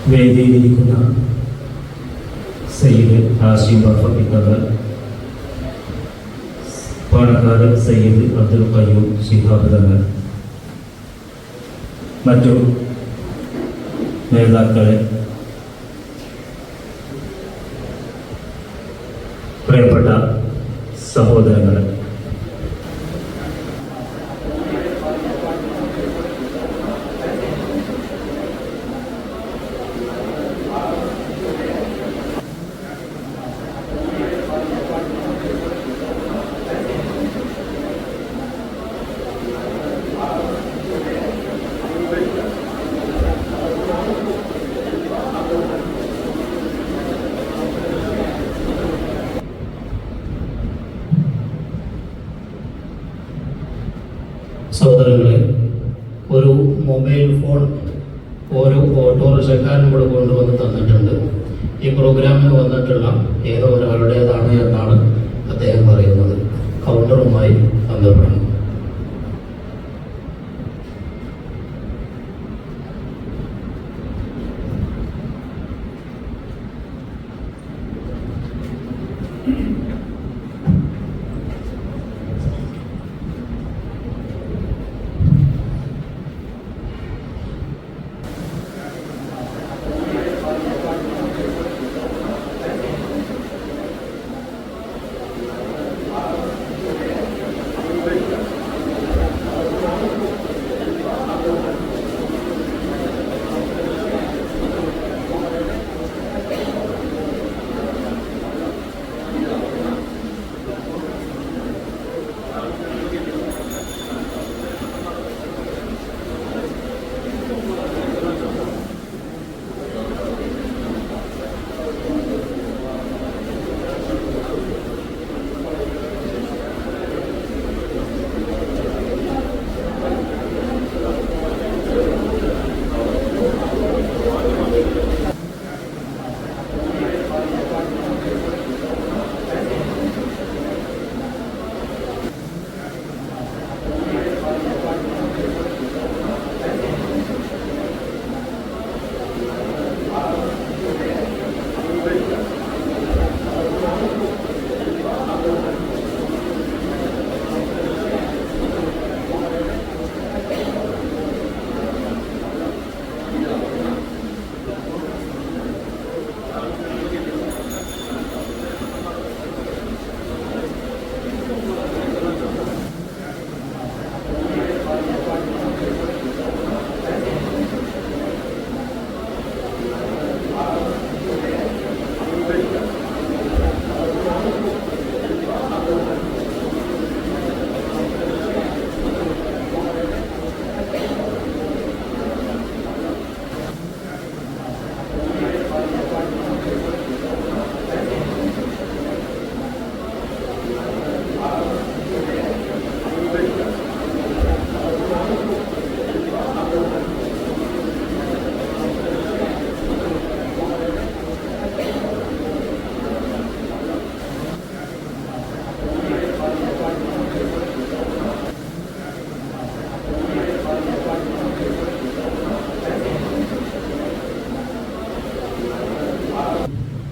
വേദിയിലിരിക്കുന്ന സയ്യിദ് ഹാഷിം തങ്ങൾ, പാണക്കാട് സയ്യിദ് അബ്ദുൽ ഖയ്യൂം ശിഹാബ് തങ്ങൾ, മറ്റു നേതാക്കളെ, പ്രിയപ്പെട്ട സഹോദരങ്ങളെ, സഹോദരങ്ങളെ, ഒരു മൊബൈൽ ഫോൺ ഓരോ ഓട്ടോറിക്ഷക്കാരനും കൂടെ കൊണ്ടുവന്ന് തന്നിട്ടുണ്ട്. ഈ പ്രോഗ്രാമിന് വന്നിട്ടുള്ള ഏതോ ഒരാളുടേതാണ് എന്നാണ് അദ്ദേഹം പറയുന്നത്. കൗണ്ടറുമായി ബന്ധപ്പെടണം.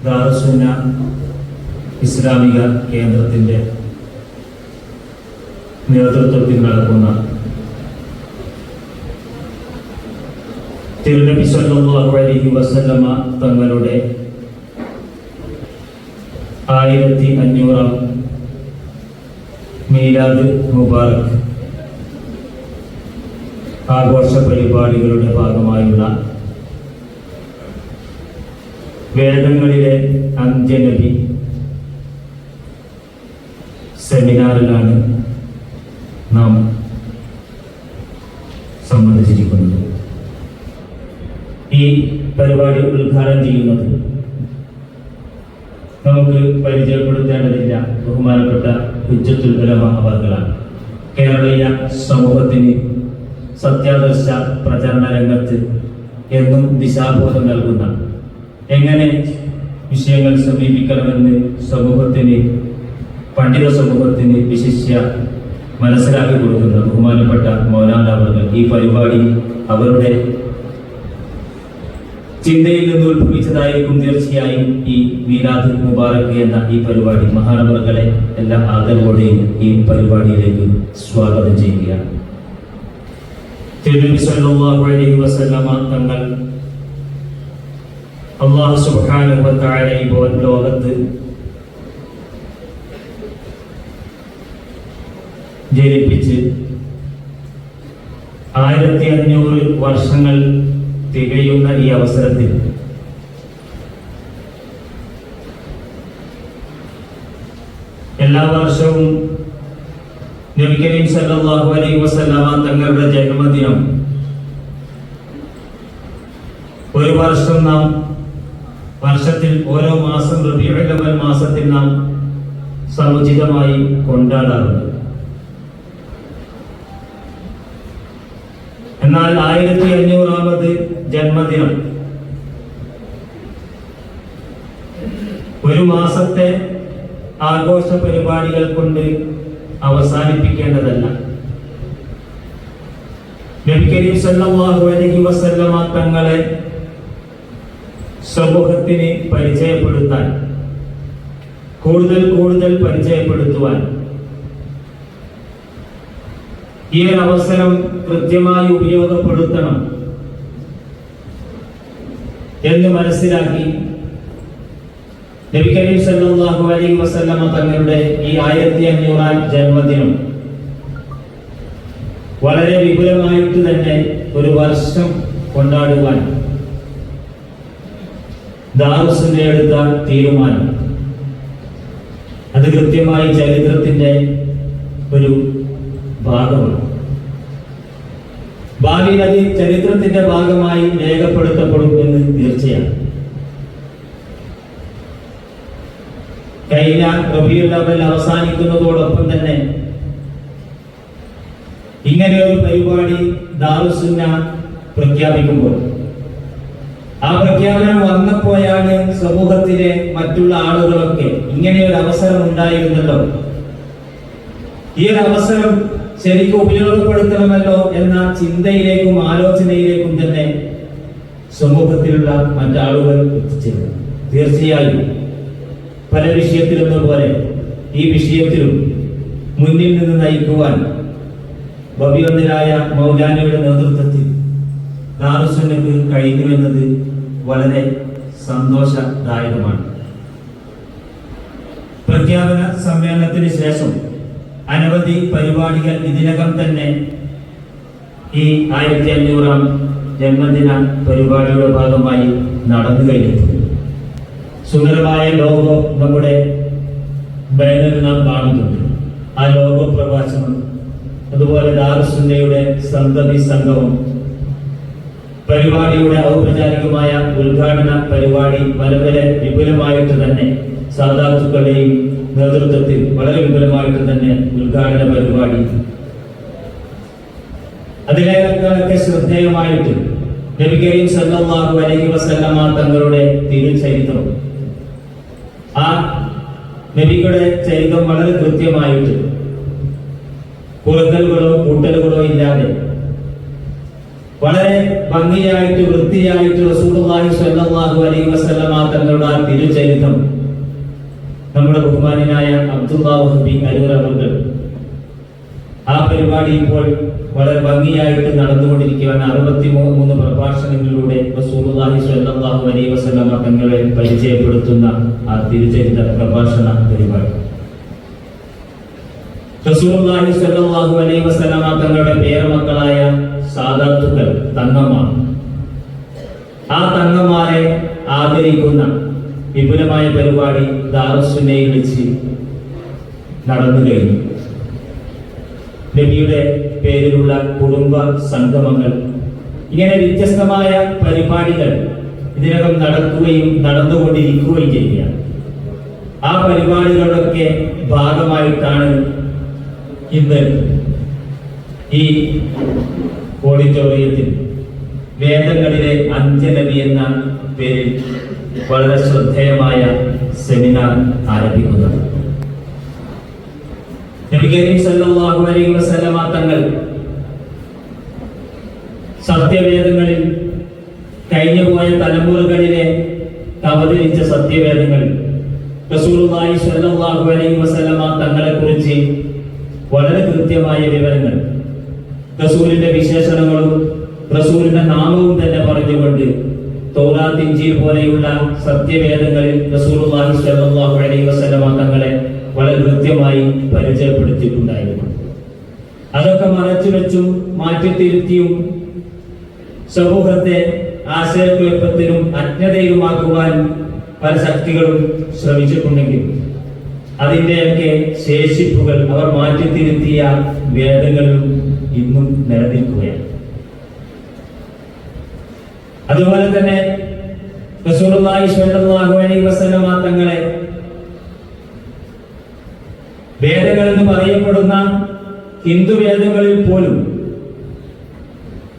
ദാറുസ്സുന്ന ഇസ്ലാമിക കേന്ദ്രത്തിൻ്റെ നേതൃത്വത്തിൽ നടക്കുന്ന തിരുനബി സല്ലല്ലാഹു അലൈഹി വസല്ലമ തങ്ങളുടെ 1500-ാം മീലാദ് മുബാറക് ആഘോഷ പരിപാടികളുടെ ഭാഗമായുള്ള വേദങ്ങളിലെ അന്ത്യനബി സെമിനാറിലാണ് നാം സംബന്ധിച്ചിരിക്കുന്നത്. ഈ പരിപാടി ഉദ്ഘാടനം ചെയ്യുന്നത് നമുക്ക് പരിചയപ്പെടുത്തേണ്ടതില്ല, ബഹുമാനപ്പെട്ട ഹുജ്ജത്തുൽ ഉലമ അവർകളാണ്. കേരളീയ സമൂഹത്തിന് സത്യാദർശ പ്രചരണ രംഗത്ത് എന്നും ദിശാബോധം നൽകുന്ന, എങ്ങനെ വിഷയങ്ങൾ സമീപിക്കണമെന്ന് പണ്ഡിത സമൂഹത്തിന് വിശിഷ്യ മനസ്സിലാക്കി കൊടുക്കുന്ന ബഹുമാനപ്പെട്ട മൗലാന അവർകൾ ഈ പരിപാടി അവരുടെ ചിന്തയിൽ നിന്ന് ഉത്ഭവിച്ചതായിരിക്കും തീർച്ചയായും ഈ മീലാദ് മുബാറക് എന്ന ഈ പരിപാടി. മഹാനവറുകളെ എല്ലാ ആദരവോടെയും ഈ പരിപാടിയിലേക്ക് സ്വാഗതം ചെയ്യുകയാണ്. തിരുനബി സല്ലല്ലാഹു അലൈഹി വസല്ലമ തങ്ങൾ അല്ലാഹു സുബ്ഹാനഹു വ തആല ഈ ലോകത്ത് ജനിപ്പിച്ച് 1500 വർഷങ്ങൾ തികയുന്ന ഈ അവസരത്തിൽ എല്ലാ വർഷവും നബി കരീം സല്ലല്ലാഹു അലൈഹി വസല്ലമ തങ്ങളുടെ ജന്മദിനം ഒരു വർഷം നാം വർഷത്തിൽ ഓരോ മാസം റബീഉൽ അവ്വൽ മാസത്തിൽ നാം സമുചിതമായി കൊണ്ടാടാറുണ്ട്. എന്നാൽ 1500ാമത് ജന്മദിനം ഒരു മാസത്തെ ആഘോഷ പരിപാടികൾ കൊണ്ട് അവസാനിപ്പിക്കേണ്ടതല്ല. നബി കരീം സല്ലല്ലാഹു അലൈഹി വസല്ലമ തങ്ങളെ സമൂഹത്തിന് പരിചയപ്പെടുത്താൻ, കൂടുതൽ പരിചയപ്പെടുത്തുവാൻ ഈ ഒരു അവസരം കൃത്യമായി ഉപയോഗപ്പെടുത്തണം എന്ന് മനസ്സിലാക്കി നബി കരീം സല്ലല്ലാഹു അലൈഹി വസല്ലമ തങ്ങളുടെ ഈ 1500ാം ജന്മദിനം വളരെ വിപുലമായിട്ട് തന്നെ ഒരു വർഷം കൊണ്ടാടുവാൻ ദാറുസുന്ന എടുത്ത തീരുമാനം അത് കൃത്യമായി ചരിത്രത്തിന്റെ ഒരു ഭാഗമാണ്. ഭാവിയിൽ അത് ചരിത്രത്തിന്റെ ഭാഗമായി രേഖപ്പെടുത്തപ്പെടും എന്ന് തീർച്ചയാണ്. കഴിഞ്ഞ റബീഉൽ അവ്വൽ അവസാനിക്കുന്നതോടൊപ്പം തന്നെ ഇങ്ങനെ ഒരു പരിപാടി ദാറുസുന്ന പ്രഖ്യാപിക്കുമ്പോൾ ആ പ്രഖ്യാപനം വന്നപ്പോഴാണ് സമൂഹത്തിലെ മറ്റുള്ള ആളുകളൊക്കെ ഇങ്ങനെ ഒരു അവസരം ഉണ്ടായിരുന്നല്ലോ, ഈ ഒരു അവസരം ശരിക്കും ഉപയോഗപ്പെടുത്തണമല്ലോ എന്ന ചിന്തയിലേക്കും ആലോചനയിലേക്കും തന്നെ സമൂഹത്തിലുള്ള മറ്റാളുകൾ എത്തിച്ചേരുന്നു. തീർച്ചയായും പല വിഷയത്തിലും പോലെ ഈ വിഷയത്തിലും മുന്നിൽ നിന്ന് നയിക്കുവാൻ ഭവ്യൊന്നരായ മൗലാനയുടെ നേതൃത്വത്തിൽ ദാറുസുന്നക്ക് കഴിഞ്ഞു എന്നത് വളരെ സന്തോഷദായകമാണ്. പ്രഖ്യാപന സമ്മേളനത്തിന് ശേഷം അനവധി പരിപാടികൾ ഇതിനകം തന്നെ ഈ 1500ാം ജന്മദിന പരിപാടിയുടെ ഭാഗമായി നടന്നു കഴിഞ്ഞിട്ടുണ്ട്. സുന്ദരമായ ലോഗോ നമ്മുടെ ബാനറിൽ നാം കാണുന്നുണ്ട്. ആ ലോഗോ പ്രഭാഷണം, അതുപോലെ ദാറുസുന്നയുടെ സന്തതി സംഗമം, പരിപാടിയുടെ ഔപചാരികമായ ഉദ്ഘാടന പരിപാടി വളരെ വിപുലമായിട്ട് തന്നെ സാദാത്തുക്കളുടെയും നേതൃത്വത്തിൽ വളരെ വിപുലമായിട്ട് തന്നെ ഉദ്ഘാടന പരിപാടി, അതിനേക്കാളൊക്കെ ശ്രദ്ധേയമായിട്ട് നബി കരീം സല്ലല്ലാഹു അലൈഹി വസല്ലമ തങ്ങളുടെ തിരുചരിത്രം, ആ നബിയുടെ ചരിത്രം വളരെ കൃത്യമായിട്ട് കുറക്കലുകളോ കൂട്ടലുകളോ ഇല്ലാതെ വളരെ ഭംഗിയായിട്ട് വൃത്തിയായിട്ട് റസൂലുള്ളാഹി സ്വല്ലല്ലാഹു അലൈഹി വസല്ലമ തങ്ങളുടെ ആ തിരുചരിത്രം നമ്മുടെ ബഹുമാനായ അബ്ദുല്ലാഹ് വഹബി അരൂർ അവർ ആ പരിപാടി ഇപ്പോൾ വളരെ ഭംഗിയായിട്ട് നടന്നുകൊണ്ടിരിക്കുകയാണ്. 63 പ്രഭാഷണങ്ങളിലൂടെ റസൂലുള്ളാഹി സ്വല്ലല്ലാഹു അലൈഹി വസല്ലമ തങ്ങളെ പരിചയപ്പെടുത്തുന്ന ആ തിരുചരിത്ര പ്രഭാഷണ പരിപാടി. റസൂലുള്ളാഹി സ്വല്ലല്ലാഹു അലൈഹി വസല്ലമ തങ്ങളുടെ പേരമക്കളായ സാദാത്തുക്കൾ തങ്ങന്മാർ, ആ തങ്ങന്മാരെ ആദരിക്കുന്ന വിപുലമായ പരിപാടി ദാറുസുന്നയിൽ വെച്ച് നടന്നു കഴിഞ്ഞു. നബിയുടെ പേരിലുള്ള കുടുംബ സംഗമങ്ങൾ, ഇങ്ങനെ വ്യത്യസ്തമായ പരിപാടികൾ ഇതിനകം നടക്കുകയും നടന്നുകൊണ്ടിരിക്കുകയും ചെയ്യുകയാണ്. ആ പരിപാടികളുടെ ഭാഗമായിട്ടാണ് ഇന്ന് ഈ ഓഡിറ്റോറിയത്തിൽ വേദങ്ങളിലെ അന്ത്യനബി എന്ന പേരിൽ വളരെ ശ്രദ്ധേയമായ സെമിനാർ ആരംഭിക്കുന്നത്. നബി കരീം സല്ലല്ലാഹു അലൈഹി വസല്ലമ തങ്ങൾ സത്യവേദങ്ങളിൽ കഴിഞ്ഞുപോയ തലമുറകളിലെ അവതരിച്ച സത്യവേദങ്ങൾ റസൂലുള്ളാഹി സ്വല്ലല്ലാഹു അലൈഹി വസല്ലമ തങ്ങളെ കുറിച്ച് വളരെ കൃത്യമായ വിവരങ്ങൾ, റസൂലിന്റെ വിശേഷണങ്ങളും റസൂലിന്റെ നാമവും തന്നെ പറഞ്ഞുകൊണ്ട് തൗറാത്ത്, ഇഞ്ചീൽ പോലെയുള്ള സത്യവേദങ്ങളിൽ റസൂലുള്ളാഹി സ്വല്ലല്ലാഹു അലൈഹി വസല്ലമ തങ്ങളെ വളരെ കൃത്യമായി പരിചയപ്പെടുത്തിയിട്ടുണ്ടായിരുന്നു. അതൊക്കെ മറച്ചുവെച്ചും മാറ്റിത്തിരുത്തിയും സമൂഹത്തെ ആശയക്കുഴപ്പത്തിലും അജ്ഞതയിലുമാക്കുവാൻ പല ശക്തികളും ശ്രമിച്ചിട്ടുണ്ടെങ്കിൽ അതിന്റെയൊക്കെ ശേഷിപ്പുകൾ അവർ മാറ്റിത്തിരുത്തിയ വേദങ്ങളിലും ഇന്നും നിലനിൽക്കുകയാണ്. അതുപോലെ തന്നെ റസൂലുള്ളാഹി സ്വല്ലല്ലാഹു അലൈഹി വസല്ലമ തങ്ങളെ വേദങ്ങൾ എന്ന് പറയപ്പെടുന്ന ഹിന്ദു വേദങ്ങളിൽ പോലും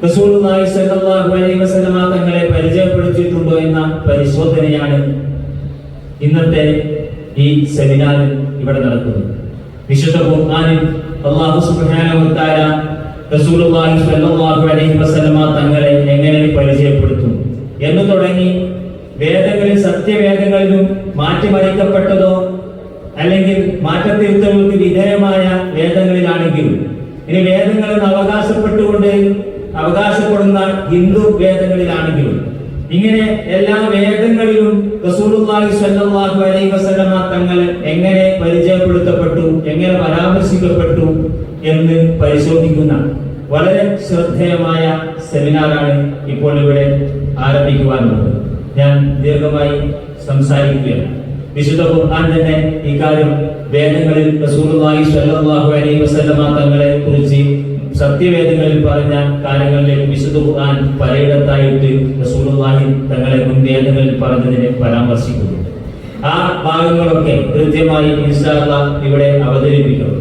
റസൂലുള്ളാഹി സ്വല്ലല്ലാഹു അലൈഹി വസല്ലമ തങ്ങളെ പരിചയപ്പെടുത്തിയിട്ടുണ്ടോ എന്ന പരിശോധനയാണ് ഇന്നത്തെ ഈ സെമിനാർ ഇവിടെ നടക്കുന്നത്. വിശുദ്ധ ഖുർആനിൽ അല്ലാഹു സുബ്ഹാനഹു വ തആല റസൂലുള്ളാഹി സ്വല്ലല്ലാഹു അലൈഹി വസല്ലമ തങ്ങളെ എങ്ങനെ പരിചയപ്പെടുത്തും എന്ന് തുടങ്ങി വേദങ്ങളിൽ സത്യവേദങ്ങളിലും മാറ്റിമറിക്കപ്പെട്ടതോ അല്ലെങ്കിൽ മാറ്റത്തിരുത്തലുകൾക്ക് വിധേയമായ വേദങ്ങളിലാണെങ്കിലും ഇനി വേദങ്ങളെന്ന് അവകാശപ്പെടുന്ന ഹിന്ദു വേദങ്ങളിലാണെങ്കിലും ഇങ്ങനെ എല്ലാ വേദങ്ങളിലും റസൂലുള്ളാഹി സ്വല്ലല്ലാഹു അലൈഹി വസല്ലമ തങ്ങൾ എങ്ങനെ പരിചയപ്പെടുത്തപ്പെട്ടു, എങ്ങനെ പരാമർശിക്കപ്പെട്ടു എന്ന് പരിശോധിക്കുന്ന വളരെ ശ്രദ്ധേയമായ സെമിനാറാണ് ഇപ്പോൾ ഇവിടെ ആരംഭിക്കുവാനുള്ളത്. ഞാൻ ദീർഘമായി സംസാരിക്കുകയാണ്. വിശുദ്ധ ഖുർആൻ തന്നെ ഈ കാര്യം വേദങ്ങളിൽ റസൂലുള്ളാഹി സ്വല്ലല്ലാഹു അലൈഹി വസല്ലമ തങ്ങളെ കുറിച്ച് സത്യവേദങ്ങളിൽ പറഞ്ഞ കാര്യങ്ങളിലേക്ക് വിശുദ്ധ ഖുർആൻ പലയിടത്തായിട്ട് റസൂലുള്ളാഹി തങ്ങളെ മുൻ വേദങ്ങളിൽ പറഞ്ഞതിനെ പരാമർശിക്കുന്നു. ആ ഭാഗങ്ങളൊക്കെ കൃത്യമായി ഇൻഷാ അല്ലാഹ് ഇവിടെ അവതരിപ്പിക്കുന്നു.